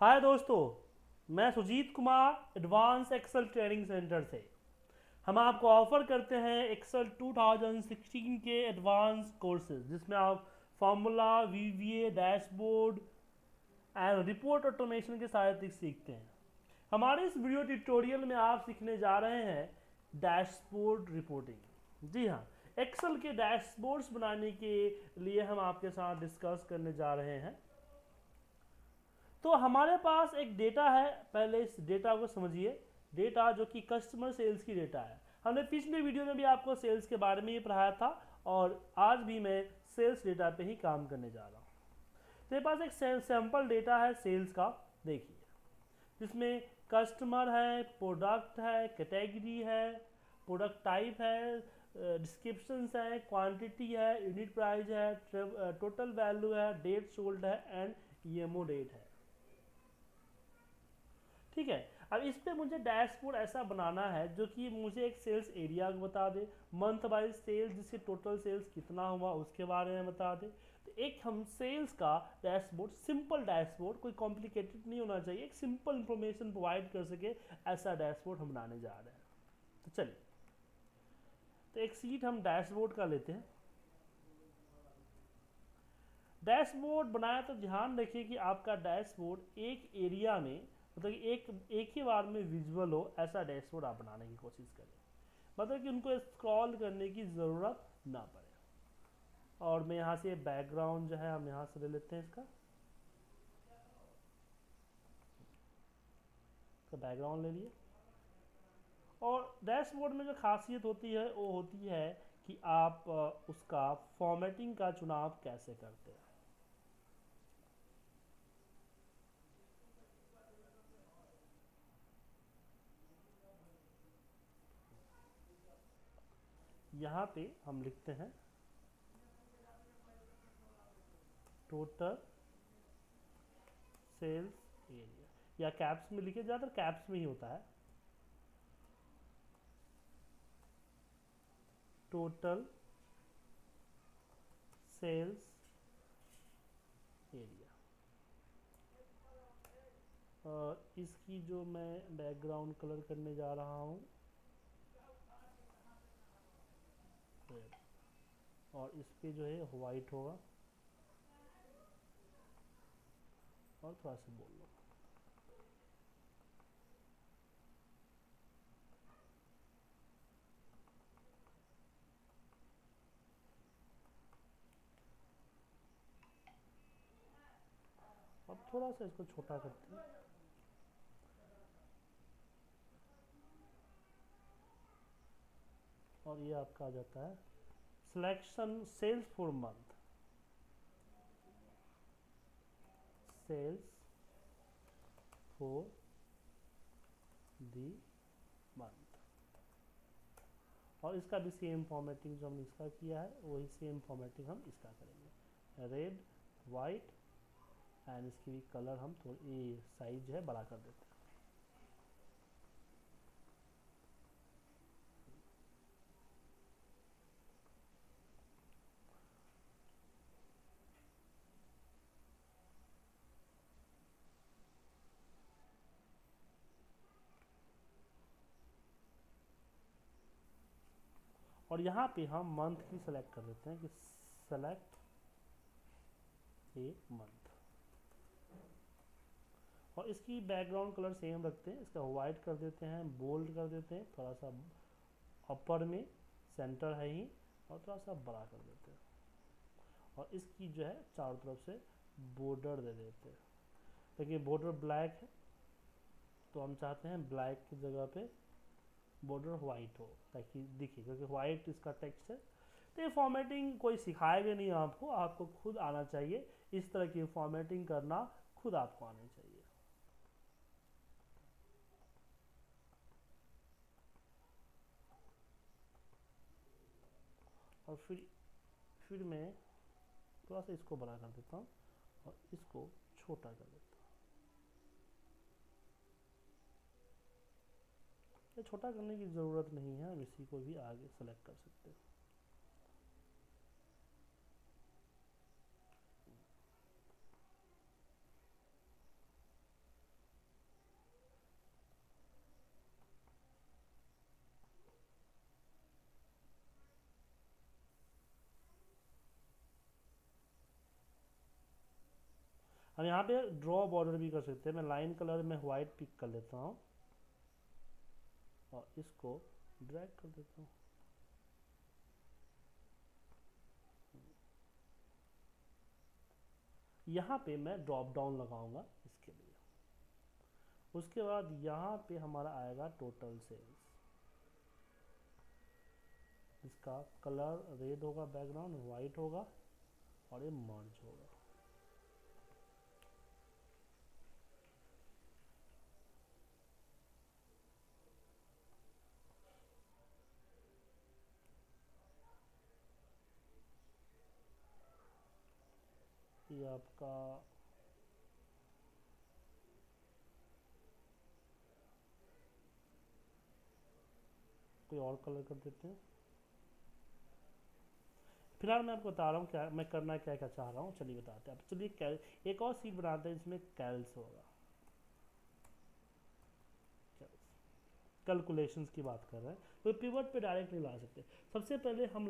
हाय दोस्तों, मैं Sujit Kumar advance Excel training centre से। हम आपको ऑफर करते हैं एक्सेल 2016 के एडवांस कोर्सेज जिसमें आप formula, वीवीए, dashboard and report automation के सारे ट्रिक्स सीखते हैं। हमारे इस वीडियो ट्यूटोरियल में आप सीखने जा रहे हैं डैशबोर्ड रिपोर्टिंग। जी हाँ, एक्सेल के डैशबोर्ड्स बनाने के लिए हम आपके साथ डिस्कस करने जा रहे हैं। तो हमारे पास एक डेटा है, पहले इस डेटा को समझिए। डेटा जो कि कस्टमर सेल्स की डेटा है। हमने पिछले वीडियो में भी आपको सेल्स के बारे में ही पढ़ाया था और आज भी मैं सेल्स डेटा पे ही काम करने जा रहा हूँ। तो मेरे पास एक सैंपल डेटा है सेल्स का, देखिए, जिसमें कस्टमर है, प्रोडक्ट है, कैटेगरी है, प्रोडक्ट टाइप है, डिस्क्रिप्शंस है, क्वांटिटी है, यूनिट प्राइस है, टोटल वैल्यू है, डेट सोल्ड है एंड ईएमओ डेट है। ठीक है। अब इस पे मुझे डैशबोर्ड ऐसा बनाना है जो कि मुझे एक सेल्स एरिया बता दे, मंथ वाइज सेल्स, जिससे टोटल सेल्स कितना हुआ उसके बारे में बता दे। तो एक हम सेल्स का डैशबोर्ड, सिंपल डैशबोर्ड, कोई कॉम्प्लिकेटेड नहीं होना चाहिए, एक सिंपल इंफॉर्मेशन प्रोवाइड कर सके, ऐसा डैशबोर्ड हम बनाने जा रहे हैं। तो चलिए, तो एक सीट हम डैशबोर्ड का लेते हैं। डैशबोर्ड बनाया तो ध्यान रखिए कि आपका डैशबोर्ड एक एरिया में, मतलब कि एक ही बार में विजुअल हो, ऐसा डैशबोर्ड आप बनाने की कोशिश करें। मतलब कि उनको स्क्रॉल करने की ज़रूरत ना पड़े। और मैं यहाँ से बैकग्राउंड जो है हम यहाँ से ले लेते हैं, इसका बैकग्राउंड ले लिए। और डैशबोर्ड में जो खासियत होती है वो होती है कि आप उसका फॉर्मेटिंग का चुनाव कैसे करते हैं। यहाँ पे हम लिखते हैं टोटल सेल्स एरिया, या कैप्स में लिखे, ज़्यादातर कैप्स में ही होता है। Total sales area. और इसकी जो मैं बैकग्राउंड कलर करने जा रहा हूँ रेड, और इस पे जो है वाइट होगा। और थोड़ा सा बोल लो। अब थोड़ा सा इसको छोटा करते हैं। और ये आपका आ जाता है selection sales for month, sales for the month. और इसका भी सेम फॉर्मेटिंग जो हमने इसका किया है वही सेम फॉर्मेटिंग हम इसका करेंगे, रेड, वाइट एंड इसकी भी कलर हम थोड़ी साइज है बड़ा कर देते हैं। और यहाँ पे हम मंथ की सेलेक्ट कर देते हैं कि सेलेक्ट ए मंथ। और इसकी बैकग्राउंड कलर सेम रखते हैं, इसका वाइट कर देते हैं, बोल्ड कर देते हैं, थोड़ा सा अपर में, सेंटर है ही, और थोड़ा सा बड़ा कर देते हैं। और इसकी जो है चारों तरफ से बॉर्डर दे देते हैं। देखिए बॉर्डर ब्लैक है तो हम चाहते हैं ब्लैक की जगह पे बॉर्डर वाइट हो ताकि दिखे, क्योंकि वाइट इसका टेक्स्ट है। तो ये फॉर्मेटिंग कोई सिखाएगा नहीं आपको, आपको खुद आना चाहिए। इस तरह की फॉर्मेटिंग करना खुद आपको आनी चाहिए। और फिर मैं थोड़ा सा इसको बड़ा कर देता हूँ और इसको छोटा कर देता हूँ। ये छोटा करने की ज़रूरत नहीं है, हम इसी को भी आगे सेलेक्ट कर सकते हैं। हम यहाँ पे ड्रॉ बॉर्डर भी कर सकते हैं। मैं लाइन कलर में वाइट पिक कर लेता हूँ और इसको ड्रैग कर देता हूँ। यहाँ पे मैं ड्रॉप डाउन लगाऊंगा इसके लिए। उसके बाद यहाँ पे हमारा आएगा टोटल सेल्स, इसका कलर रेड होगा, बैकग्राउंड वाइट होगा और ये मर्ज होगा। ये आपका कोई और कलर कर देते हैं। फिलहाल मैं आपको बता रहा हूँ क्या मैं करना क्या क्या चाह रहा हूँ, चलिए बताते हैं आप। चलिए एक और सीट बनाते हैं जिसमें कैल्स होगा। कैलकुलेशंस की बात कर रहे हैं तो पिवट पे डायरेक्ट नहीं ला सकते। सबसे पहले हम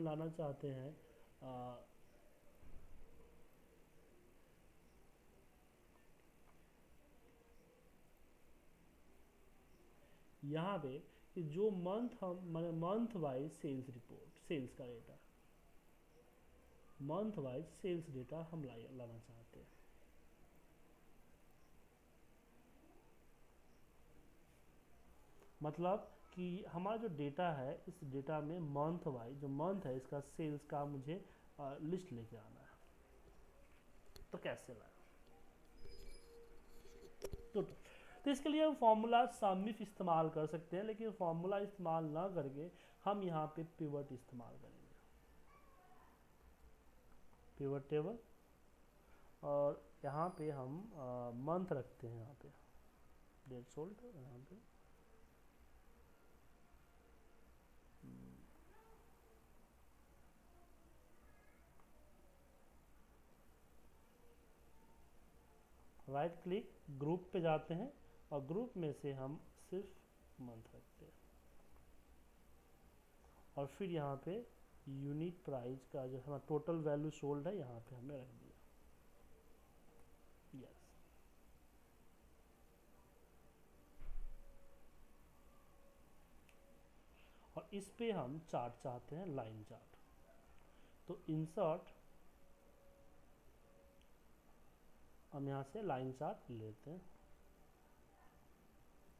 लाना चाहते हैं यहाँ पे कि जो month wise sales report, sales का data, month wise sales data हम लाना चाहते हैं। मतलब कि हमारा जो डेटा है इस डेटा में मंथ वाइज जो मंथ है इसका सेल्स का मुझे लिस्ट लेके आना है। तो कैसे लाए? तो इसके लिए हम फॉर्मूला समिफ इस्तेमाल कर सकते हैं, लेकिन फॉर्मूला इस्तेमाल ना करके हम यहाँ पे पिवट इस्तेमाल करेंगे। पिवट टेबल, और यहाँ पे हम मंथ रखते हैं, यहाँ पे डेट सोल्ड, यहाँ पे राइट क्लिक, ग्रुप पे जाते हैं और ग्रुप में से हम सिर्फ मंथ रखते हैं और फिर यहाँ पे यूनिट प्राइस का जो हमारा टोटल वैल्यू सोल्ड है यहाँ पे हमने रख दिया। यस, और इस पे हम चार्ट चाहते हैं, लाइन चार्ट। तो इंसर्ट, हम यहाँ से लाइन चार्ट लेते हैं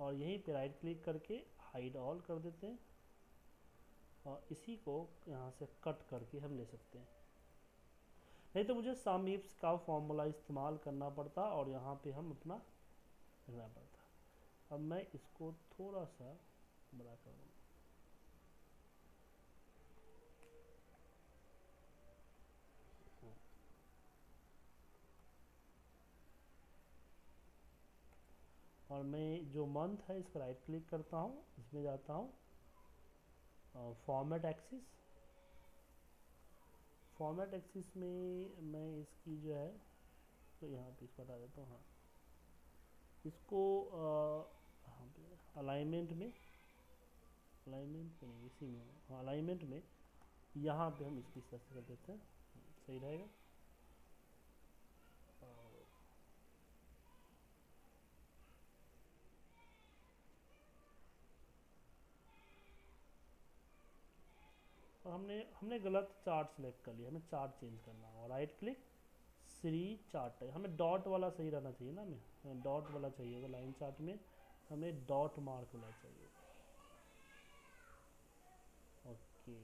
और यहीं पे राइट क्लिक करके हाइड ऑल कर देते हैं और इसी को यहाँ से कट करके हम ले सकते हैं। नहीं तो मुझे सम इफ्स का फॉर्मूला इस्तेमाल करना पड़ता और यहाँ पे हम अपना रखना पड़ता। अब मैं इसको थोड़ा सा बड़ा कर दूँ। और मैं जो मंथ है इस पर राइट क्लिक करता हूँ, इसमें जाता हूँ फॉर्मेट एक्सिस। फॉर्मेट एक्सिस में मैं इसकी जो है तो यहाँ पे इसको हटा देता हूँ। हाँ, इसको यहाँ पे अलाइनमेंट में नहीं, इसी में, हाँ अलाइनमेंट में यहाँ पे हम इसकी तरह से कर देते हैं, सही रहेगा। और हमने गलत चार्ट सेलेक्ट कर लिया, हमें चार्ट चेंज करना है और राइट क्लिक श्री चार्ट है। हमें डॉट वाला सही रहना चाहिए ना, हमें डॉट वाला चाहिए होगा लाइन चार्ट में, हमें डॉट मार्क वाला चाहिए। ओके,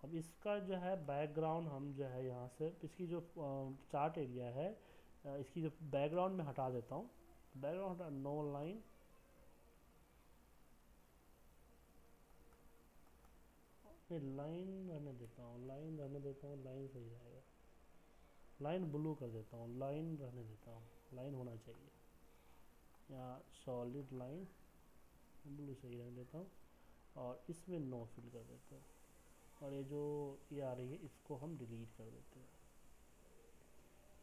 अब इसका जो है बैकग्राउंड हम जो है यहाँ से इसकी जो चार्ट एरिया है इसकी जो बैकग्राउंड में हटा देता हूँ। बैकग्राउंड हटा, नो लाइन, लाइन रहने देता हूँ, लाइन रहने देता हूँ, लाइन सही रहेगा। लाइन ब्लू कर देता हूँ, लाइन रहने देता हूँ, लाइन होना चाहिए। यहाँ सॉलिड लाइन ब्लू से ही रख देता हूँ और इसमें नो फिल कर देता हूँ, और ये जो ये आ रही है इसको हम डिलीट कर देते हैं।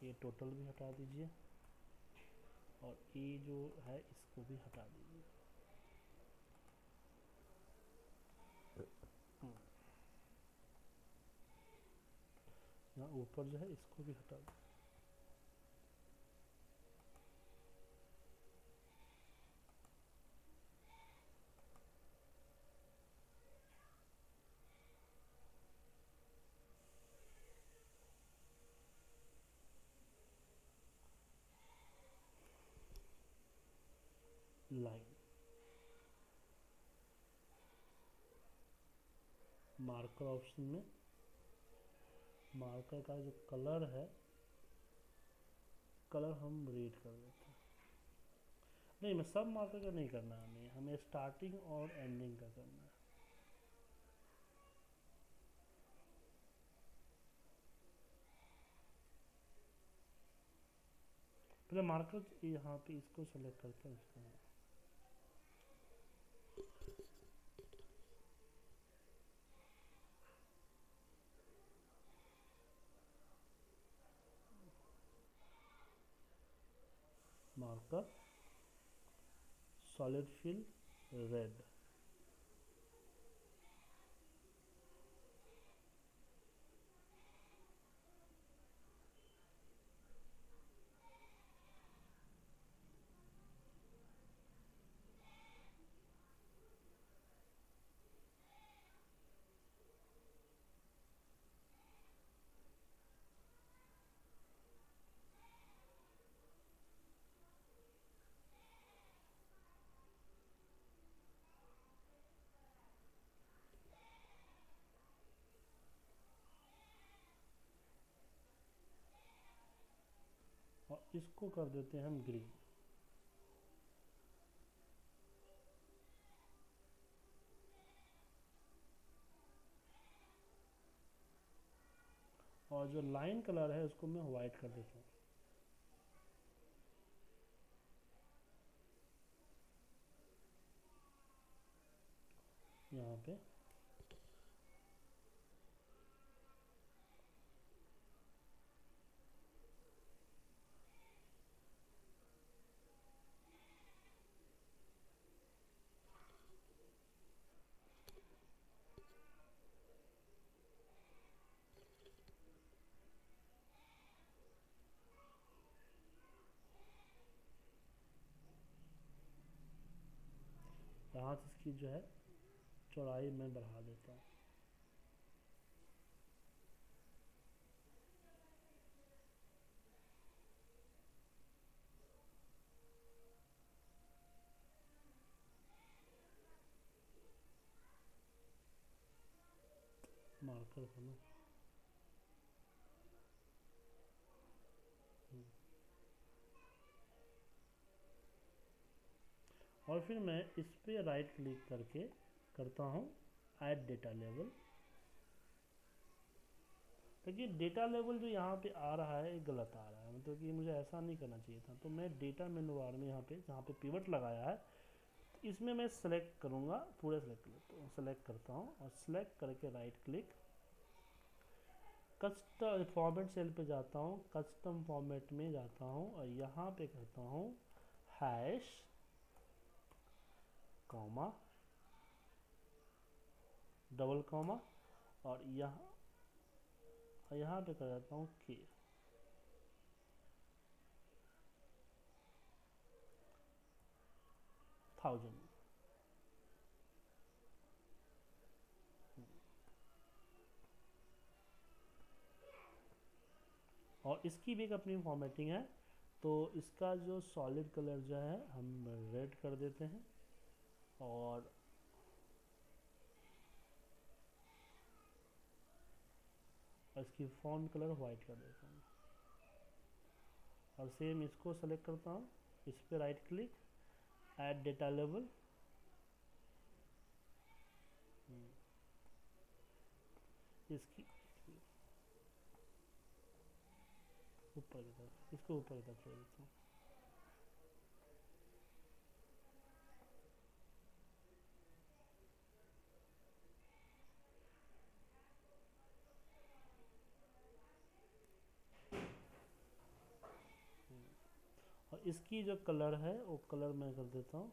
ये टोटल भी हटा दीजिए और ये जो है इसको भी हटा दीजिए। यहाँ ऊपर जो है इसको भी हटा दीजिए। लाइन मार्कर ऑप्शन में मार्कर का जो कलर है, कलर हम रेड कर देते हैं। नहीं, मैं सब मार्कर का नहीं करना है, हमें स्टार्टिंग और एंडिंग का करना है। पहले मार्कर यहाँ पे इसको सेलेक्ट करते हैं इसको। मार्कर सॉलिड फिल रेड, और इसको कर देते हैं हम ग्रीन। और जो लाइन कलर है उसको मैं वाइट कर देता हूँ। यहाँ पे यहाँ से इसकी जो है चौड़ाई मैं बढ़ा देता हूँ। मार्कर को ना और फिर मैं इस पे राइट क्लिक करके करता हूँ ऐड डेटा लेवल। देखिए डेटा लेवल जो यहाँ पे आ रहा है ये गलत आ रहा है, मतलब कि मुझे ऐसा नहीं करना चाहिए था। तो मैं डेटा मेनू बार में यहाँ पे जहाँ पे पिवट लगाया है इसमें मैं सेलेक्ट करूँगा, पूरे सेलेक्ट करता हूँ और सेलेक्ट करके right click, custom format cell पे जाता हूँ, कस्टम फॉर्मेट में जाता हूँ और यहाँ पे करता हूँ हैश कॉमा डबल कॉमा और यहाँ पे कर देता हूँ के 1000। और इसकी भी एक अपनी फॉर्मेटिंग है। तो इसका जो सॉलिड कलर जो है हम रेड कर देते हैं और इसकी फॉन्ट कलर वाइट कर देता हूँ और सेम इसको सेलेक्ट करता हूँ, इस पे right click add data level, इसकी ऊपर की तरफ, इसको ऊपर की तरफ ले देता हूँ। और इसकी जो कलर है वो कलर मैं कर देता हूँ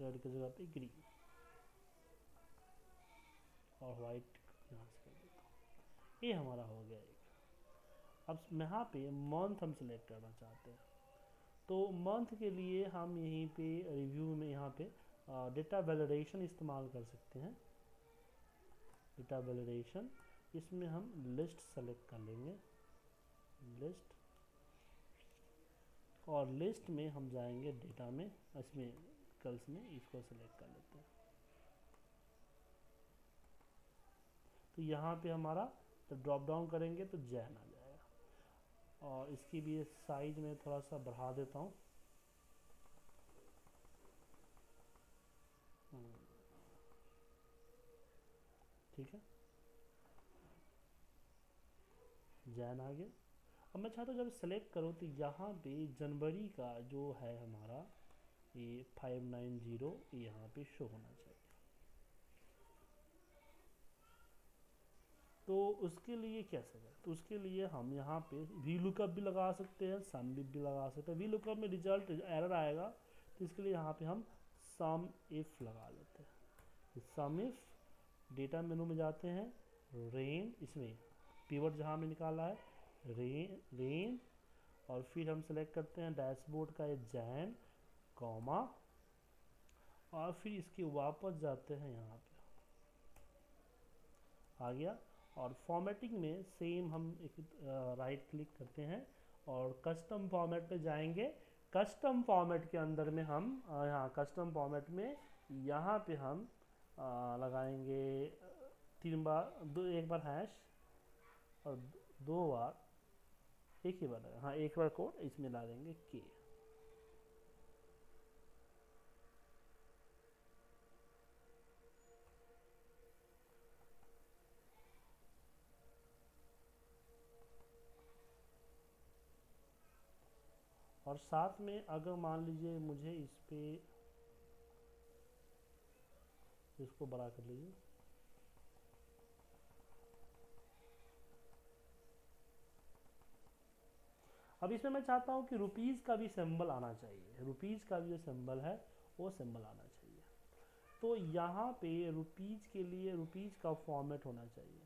रेड की जगह पे ग्रीन, और वाइट यहाँ से कर देता हूँ। ये हमारा हो गया एक। अब यहाँ पे मंथ हम सिलेक्ट करना चाहते हैं, तो मंथ के लिए हम यहीं पे रिव्यू में यहाँ पे डेटा वैलिडेशन इस्तेमाल कर सकते हैं। डेटा वैलिडेशन, इसमें हम लिस्ट सेलेक्ट कर लेंगे, लिस्ट, और लिस्ट में हम जाएंगे डेटा में, इसमें कल्स में इसको सेलेक्ट कर लेते हैं। तो यहाँ पे हमारा तो ड्रॉप डाउन करेंगे तो जैन आ जाएगा, और इसकी भी साइज में थोड़ा सा बढ़ा देता हूँ। ठीक है, जैन आ गया। अब मैं चाहता हूँ जब सेलेक्ट करो तो यहाँ पे जनवरी का जो है हमारा ये 590 यहाँ पे शो होना चाहिए। तो उसके लिए कैसे करें, तो उसके लिए हम यहाँ पे वी लुकअप भी लगा सकते हैं, सम भी लगा सकते हैं। वी लुकअप में रिजल्ट एरर आएगा, तो इसके लिए यहाँ पे हम सम इफ लगा लेते हैं। सम इफ, डेटा मेनू में जाते हैं, रेन, इसमें पीवर्ड जहाँ हमने निकाला है रेन, और फिर हम सेलेक्ट करते हैं डैशबोर्ड का ये जैन, कॉमा, और फिर इसके वापस जाते हैं यहाँ पे, आ गया। और फॉर्मेटिंग में सेम हम एक राइट क्लिक करते हैं और कस्टम फॉर्मेट पे जाएंगे। कस्टम फॉर्मेट के अंदर में हम यहाँ कस्टम फॉर्मेट में यहाँ पे हम लगाएंगे 3 बार, एक बार हैश और 2 बार, एक ही बार हाँ एक बार कोड, इसमें ला देंगे के। और साथ में अगर मान लीजिए मुझे इस पे इसको बड़ा कर लीजिए, अब इसमें मैं चाहता हूँ कि रुपीज़ का भी सिंबल आना चाहिए, रुपीज़ का भी जो सिंबल है वो सिंबल आना चाहिए। तो यहाँ पे रुपीज़ के लिए रुपीज़ का फॉर्मेट होना चाहिए,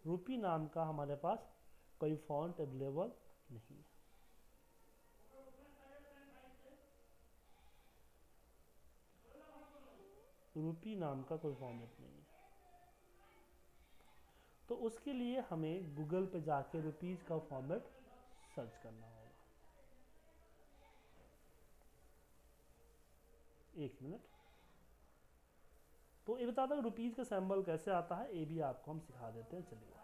रुपी नाम का हमारे पास कोई फॉन्ट अवेलेबल नहीं है। रुपी नाम का कोई फॉर्मेट नहीं है, तो उसके लिए हमें गूगल पे जाके रुपीज़ का फॉर्मेट सर्च करना होगा। एक मिनट, तो ये बताता हूँ रुपीज़ का सिंबल कैसे आता है, ये भी आपको हम सिखा देते हैं, चलिए।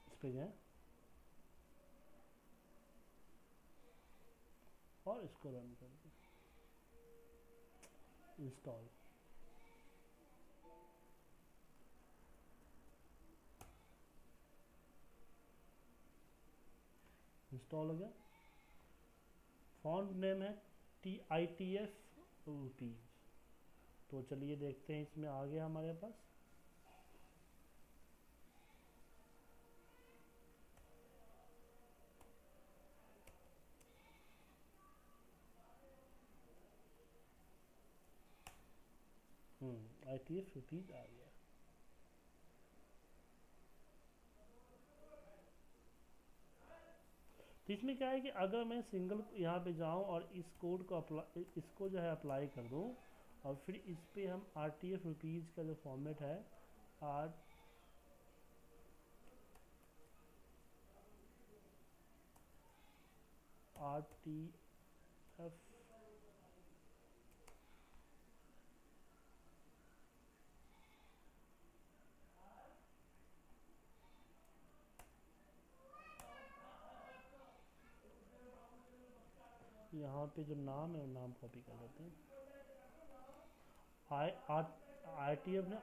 इस पे जाएं और इसको रन कर दें, इंस्टॉल। इंस्टॉल हो गया। फॉन्ट नेम है TITF रुपीज़। तो चलिए देखते हैं, इसमें आ गया हमारे पास। ITF रुपीज आ गया। तो इसमें क्या है कि अगर मैं सिंगल यहाँ पे जाऊँ और इस कोड को अप्लाई, इसको जो है अप्लाई कर दूँ, और फिर इस पे हम RTF रुपीज़ का जो फॉर्मेट है, आर RTF यहाँ पे जो नाम है वो नाम कॉपी कर लेते हैं। ITF ने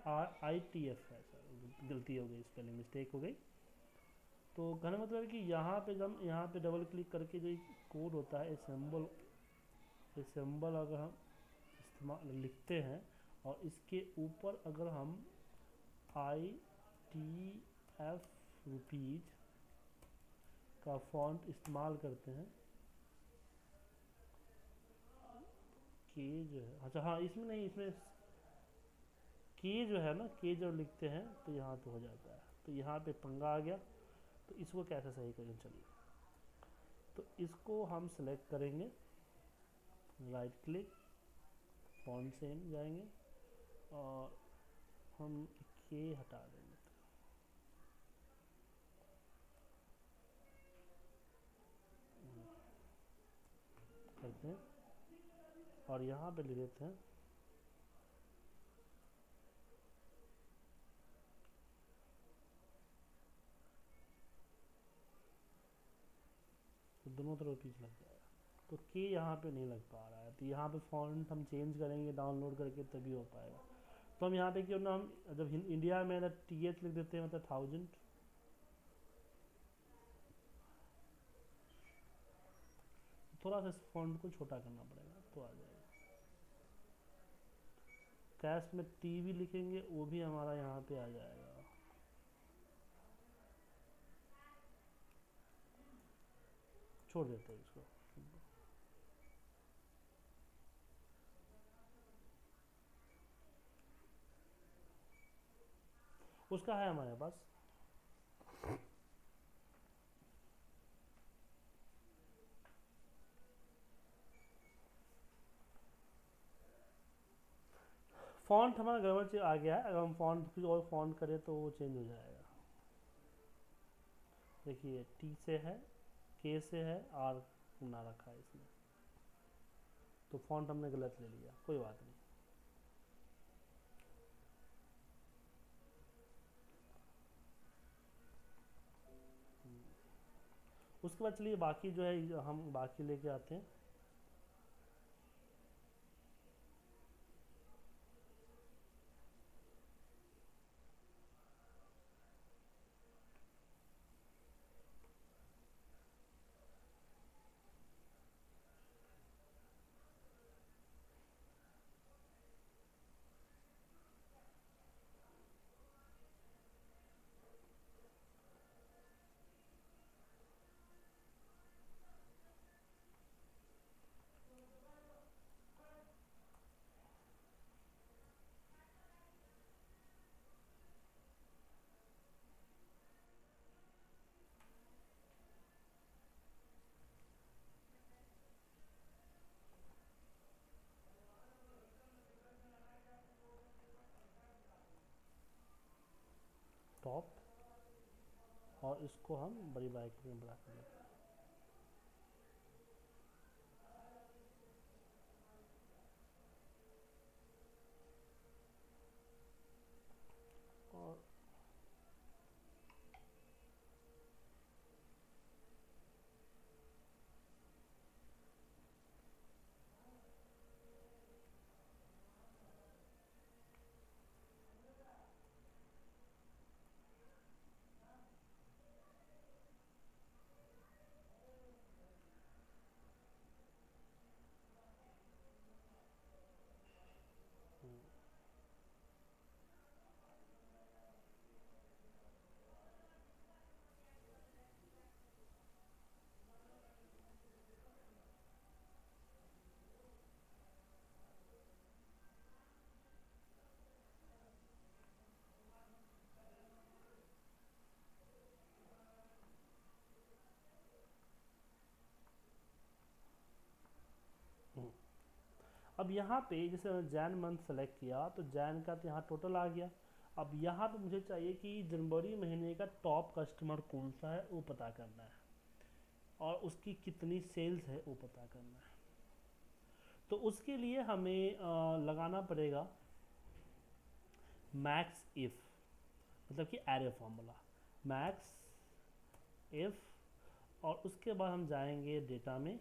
ITF है सर, गलती हो गई, स्पेलिंग मिस्टेक हो गई। तो कहने मतलब है कि यहाँ पे जब यहाँ पे डबल क्लिक करके जो कोड होता है, सिंबल अगर हम इस्तेमाल लिखते हैं और इसके ऊपर अगर हम ITF रुपीज का फॉन्ट इस्तेमाल करते हैं, के जो है, अच्छा हाँ इसमें नहीं, इसमें के जो है ना, के जब लिखते हैं तो यहाँ तो हो जाता है, तो यहाँ पे पंगा आ गया। तो इसको कैसे सही करें, चलिए। तो इसको हम सेलेक्ट करेंगे, राइट क्लिक, फॉन्ट सेम जाएंगे और हम के हटा देंगे, करते हैं और यहाँ पे लिख देते हैं तो दोनों तरफ पीछे लग जाएगा। तो के यहाँ पे नहीं लग पा रहा है, तो यहाँ पे फॉन्ट हम चेंज करेंगे डाउनलोड करके तभी हो पाएगा। तो हम यहाँ पे क्यों ना, हम जब इंडिया में TH लिख देते हैं, मतलब 1000, थोड़ा सा फॉन्ट को छोटा करना पड़ेगा तो आ जाएगा। कैश में TV लिखेंगे वो भी हमारा यहाँ पे आ जाएगा। छोड़ देते हैं इसको। उसका है हमारे पास, फॉन्ट हमारा गड़बड़ आ गया है। अगर हम फॉन्ट कुछ और फॉन्ट करें तो वो चेंज हो जाएगा। देखिए T से है, K से है, R ना रखा है इसमें, तो फॉन्ट हमने गलत ले लिया, कोई बात नहीं। उसके बाद चलिए बाकी जो है हम बाकी लेके आते हैं। टॉप, और इसको हम बड़ी ब्रैकेट में बड़ा कर लेते हैं। और अब यहाँ पे जैसे मैंने जैन मंथ सेलेक्ट किया तो जैन का तो यहाँ टोटल आ गया। अब यहाँ पे मुझे चाहिए कि जनवरी महीने का टॉप कस्टमर कौन सा है वो पता करना है और उसकी कितनी सेल्स है वो पता करना है। तो उसके लिए हमें लगाना पड़ेगा मैक्स इफ, मतलब कि एरे फॉर्मूला मैक्स इफ, और उसके बाद हम जाएंगे डेटा में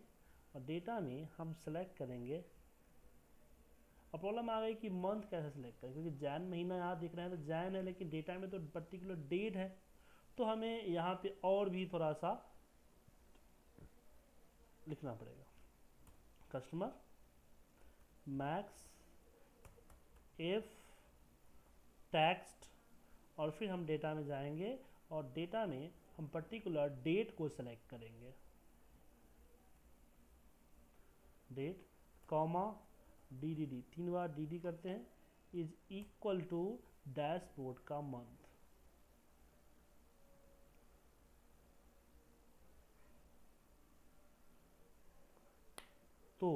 और डेटा में हम सेलेक्ट करेंगे। अब प्रॉब्लम आ गई कि मंथ कैसे सेलेक्ट करें, क्योंकि जैन महीना यहाँ दिख रहा है तो जैन है, लेकिन डेटा में तो पर्टिकुलर डेट है। तो हमें यहाँ पे और भी थोड़ा सा लिखना पड़ेगा, कस्टमर मैक्स इफ टेक्स्ट, और फिर हम डेटा में जाएंगे और डेटा में हम पर्टिकुलर डेट को सेलेक्ट करेंगे, डेट कॉमा डी 3 बार डी करते हैं, इज इक्वल टू डैशबोर्ड का मंथ। तो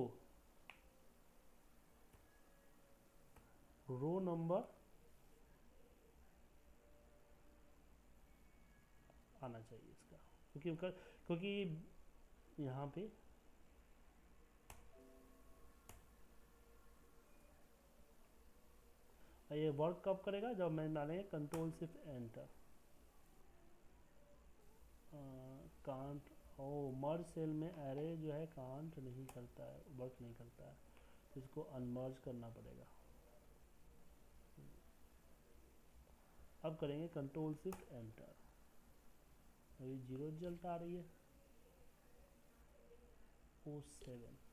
रो नंबर आना चाहिए इसका, क्योंकि यहाँ पे ये वर्क कब करेगा, जब मैं डालेंगे कंट्रोल सिर्फ एंटर। कांट ओ मर्ज सेल में एरे जो है कांट नहीं करता है, वर्क नहीं करता है, तो इसको अनमर्ज करना पड़ेगा। अब करेंगे कंट्रोल सिर्फ एंटर, अभी 0 रिजल्ट आ रही है। O7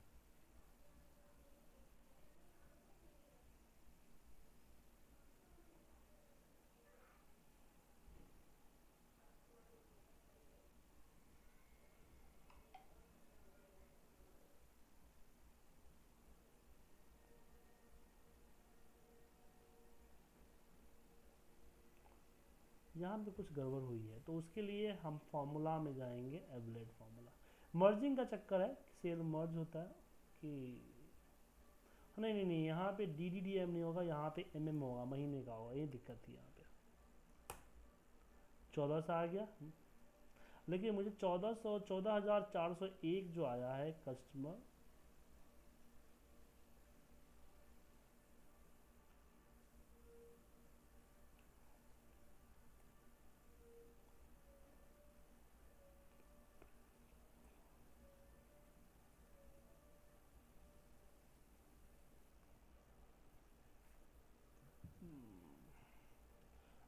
यहाँ पे कुछ गड़बड़ हुई है, तो उसके लिए हम फॉर्मूला में जाएंगे, एवलेट फार्मूला। मर्जिंग का चक्कर है, सेल मर्ज होता है कि नहीं, यहाँ पे DDDM नहीं होगा, यहाँ पे MM होगा, महीने का होगा, ये दिक्कत थी यहाँ पे। 14 से आ गया, लेकिन मुझे 14,401 जो आया है कस्टमर,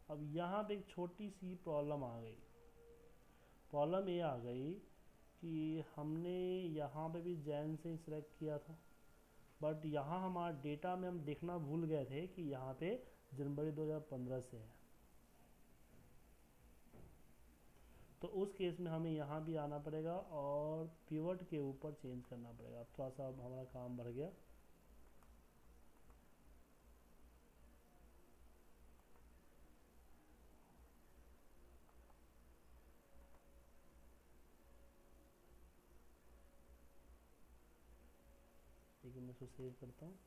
अब यहाँ पे एक छोटी सी प्रॉब्लम आ गई। प्रॉब्लम ये आ गई कि हमने यहाँ पे भी जैन से ही सिलेक्ट किया था, बट यहाँ हमारे डेटा में हम देखना भूल गए थे कि यहाँ पे जनवरी 2015 से है। तो उस केस में हमें यहाँ भी आना पड़ेगा और पिवट के ऊपर चेंज करना पड़ेगा। थोड़ा सा हमारा काम बढ़ गया। लेकिन मैं इसको सेव करता हूँ।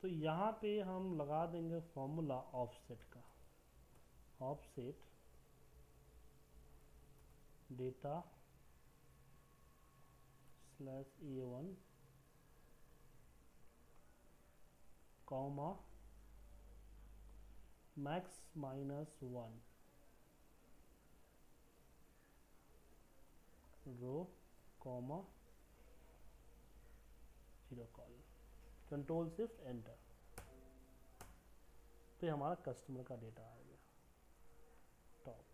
तो यहाँ पे हम लगा देंगे फॉर्मूला ऑफसेट का, offset data slash A1 comma max -1 row comma 0 col, control shift enter. तो ये हमारा कस्टमर का डेटा आ गया टॉप,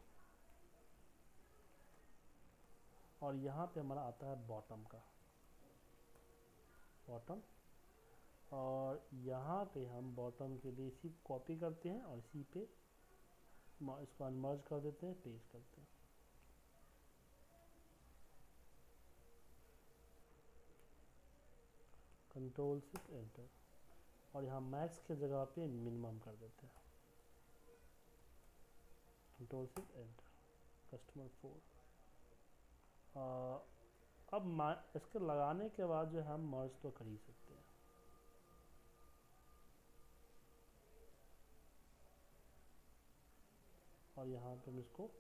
और यहाँ पे हमारा आता है बॉटम का, बॉटम, और यहाँ पे हम बॉटम के लिए इसी कॉपी करते हैं और इसी पे इसको अनमर्ज कर देते हैं, पेस्ट करते हैं। कंट्रोल शिफ्ट एंटर, और यहाँ मैक्स के जगह पे मिनिमम कर देते हैं, कंट्रोल शिफ्ट एंटर, कस्टमर 4। अब इसके लगाने के बाद जो है हम मर्ज तो कर ही सकते हैं। और यहाँ पे हम इसको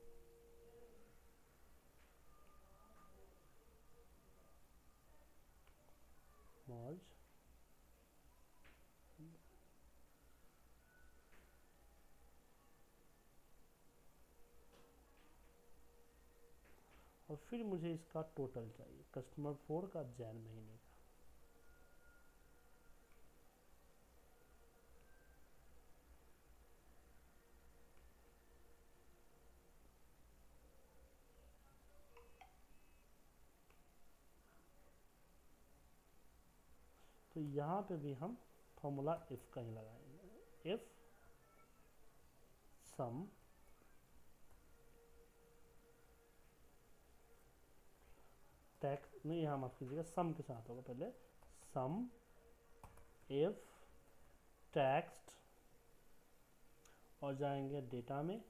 मर्ज, और फिर मुझे इसका टोटल चाहिए, कस्टमर 4 का जैन महीने का। तो यहाँ पे भी हम फॉर्मूला इफ का ही लगाएंगे, इफ सम टैक्स, नहीं यहाँ माफ कीजिएगा, सम के साथ होगा पहले, सम इफ टेक्स्ट, और जाएंगे डेटा में,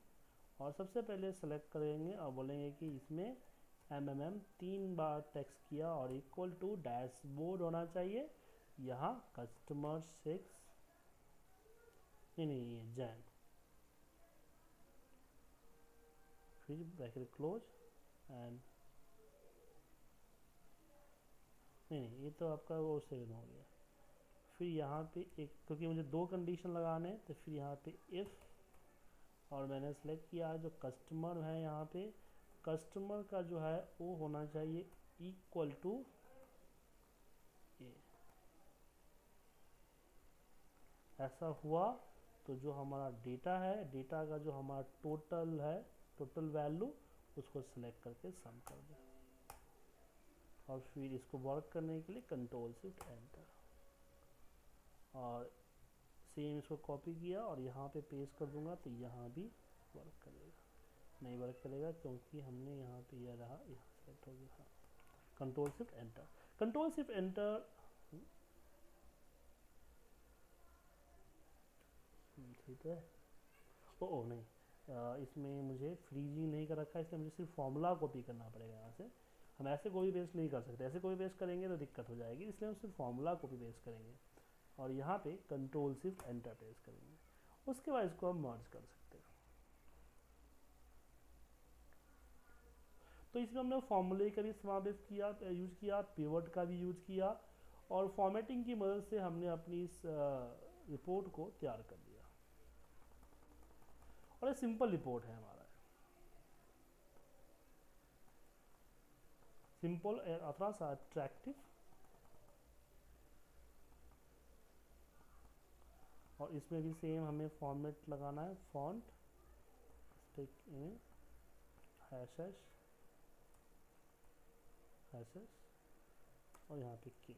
और सबसे पहले सेलेक्ट करेंगे और बोलेंगे कि इसमें MMM 3 बार टेक्स्ट किया और इक्वल टू डैशबोर्ड होना चाहिए। यहाँ कस्टमर 6, नहीं ये जैन, फिर ब्रैकेट क्लोज एंड, नहीं ये तो आपका वो 7 हो गया। फिर यहाँ पे एक, क्योंकि मुझे 2 कंडीशन लगाने हैं, तो फिर यहाँ पे इफ़, और मैंने सेलेक्ट किया जो कस्टमर है, यहाँ पे कस्टमर का जो है वो होना चाहिए इक्वल टू ए। ऐसा हुआ तो जो हमारा डेटा है, डेटा का जो हमारा टोटल है, टोटल वैल्यू, उसको सिलेक्ट करके सम कर दें, और फिर इसको वर्क करने के लिए कंट्रोल शिफ्ट एंटर, और सेम इसको कॉपी किया और यहाँ पे पेस्ट कर दूंगा, तो यहाँ भी वर्क करेगा, नहीं वर्क करेगा क्योंकि हमने यहाँ पे यह रहा, यहाँ सेलेक्ट हो गया। Control shift enter, control shift enter, ठीक है। ओ नहीं, इसमें मुझे फ्रीजिंग नहीं कर रखा है, इसलिए मुझे सिर्फ फॉर्मूला कॉपी करना पड़ेगा यहाँ से। हम ऐसे कोई पेस्ट नहीं कर सकते, ऐसे कोई पेस्ट करेंगे तो दिक्कत हो जाएगी, इसलिए हम सिर्फ फॉर्मूला कॉपी पेस्ट करेंगे, और यहाँ पे कंट्रोल शिफ्ट एंटर पेस्ट करेंगे। उसके बाद इसको हम मर्ज कर सकते हैं। तो इसमें हमने फॉर्मूले का भी समावेश किया, यूज किया, पिवट का भी यूज किया, और फॉर्मेटिंग की मदद से हमने अपनी इस रिपोर्ट को तैयार कर दिया, और ये सिंपल रिपोर्ट है हमारा, सिंपल थोड़ा सा अट्रैक्टिव, और इसमें भी सेम हमें फॉर्मेट लगाना है, फॉन्ट हैशेस, हैशेस, और यहाँ पे के,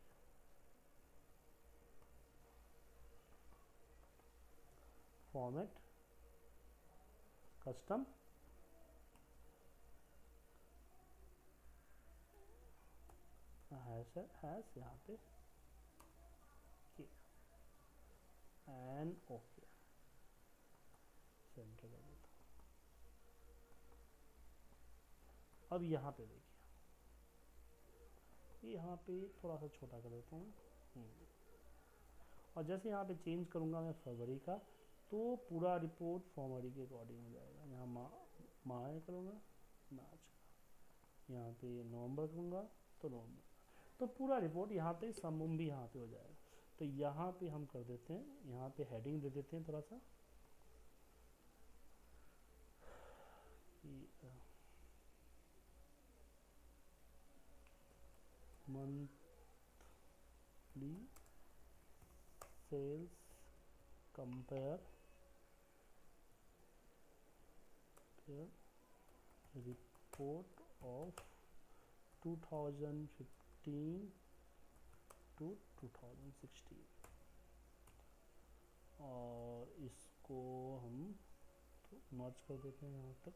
फॉर्मेट कस्टम, हैश यहाँ पे के, एंड ओके, सेंटर कर देता। अब यहाँ पे देखिए, यहाँ पे थोड़ा सा छोटा कर देता हूँ, और जैसे यहाँ पे चेंज करूँगा मैं फरवरी का, तो पूरा रिपोर्ट फरवरी के अकॉर्डिंग हो जाएगा। यहाँ मार्च करूँगा, मार्च का, यहाँ पे नवंबर करूँगा तो नवंबर, तो पूरा रिपोर्ट यहाँ पे सम भी यहाँ पे हो जाएगा। तो यहाँ पे हम कर देते हैं, यहाँ पे हेडिंग दे देते हैं थोड़ा सा monthly sales compare report of 2015 to 2016, और इसको हम मर्ज कर देते हैं यहाँ तक,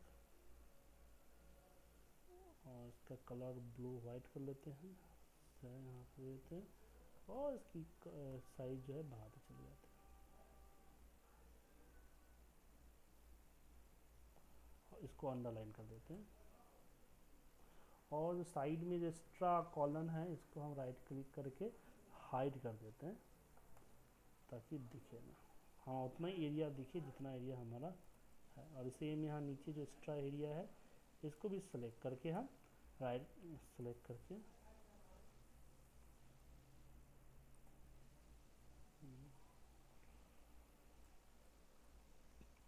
और इसका कलर ब्लू वाइट कर लेते हैं, यहाँ पे देते हैं, और इसकी साइज जो है बाहर चले जाते हैं, और इसको अंडरलाइन कर देते हैं। और साइड में जो एक्स्ट्रा कॉलम है इसको हम राइट क्लिक करके हाइड कर देते हैं ताकि दिखे ना, हाँ उतना ही एरिया दिखे जितना एरिया हमारा है। और सेम यहाँ नीचे जो एक्स्ट्रा एरिया है इसको भी सेलेक्ट करके हम राइट सेलेक्ट करके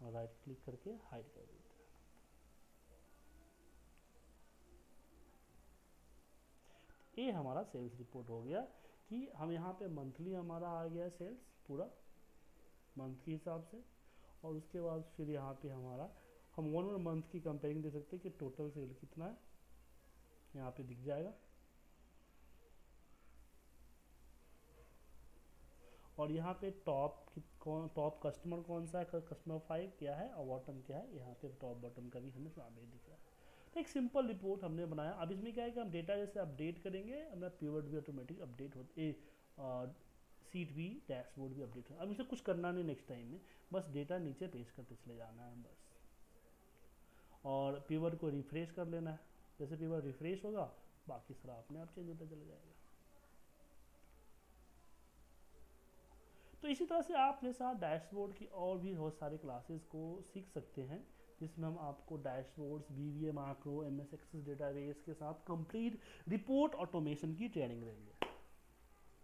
और राइट क्लिक करके हाइड कर देते हैं। ये हमारा सेल्स रिपोर्ट हो गया कि हम यहाँ पे मंथली हमारा आ गया सेल्स पूरा मंथ के हिसाब से, और उसके बाद फिर यहाँ पे हमारा हम 1 मंथ की कंपेयरिंग दे सकते हैं कि टोटल सेल कितना है, यहाँ पे दिख जाएगा। और यहाँ पे टॉप कस्टमर कौन सा है, कस्टमर 5 क्या है और बॉटम क्या है, यहाँ पे टॉप बॉटम का भी हमें सामने दिख रहा है। तो एक सिंपल रिपोर्ट हमने बनाया। अब इसमें क्या है कि हम डेटा जैसे अपडेट करेंगे, अपना पिवट भी ऑटोमेटिक अपडेट होते, सीट भी, डैशबोर्ड भी अपडेट हो। अब इसे कुछ करना नहीं नेक्स्ट टाइम में, बस डेटा नीचे पेश करते चले जाना है बस, और पिवट को रिफ्रेश कर लेना है। जैसे पिवट रिफ्रेश होगा बाकी सारा अपने आप चेंज होता चला जाएगा। तो इसी तरह से आप अपने साथ डैशबोर्ड की और भी बहुत सारे क्लासेस को सीख सकते हैं, जिसमें हम आपको dashboards, VBA, macro, MS Access database के साथ कंप्लीट रिपोर्ट ऑटोमेशन की ट्रेनिंग देंगे।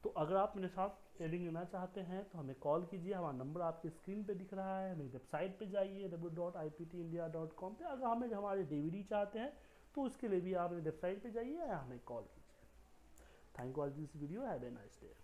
तो अगर आप मेरे साथ ट्रेनिंग लेना चाहते हैं तो हमें कॉल कीजिए, हमारा नंबर आपकी स्क्रीन पे दिख रहा है। मेरी वेबसाइट पे जाइए www.iptindia.com पे। अगर हमें हमारे DVD चाहते हैं तो उसके लिए भी आप मेरी वेबसाइट पे जाइए या हमें कॉल कीजिए। Thank you all this video, have a nice day.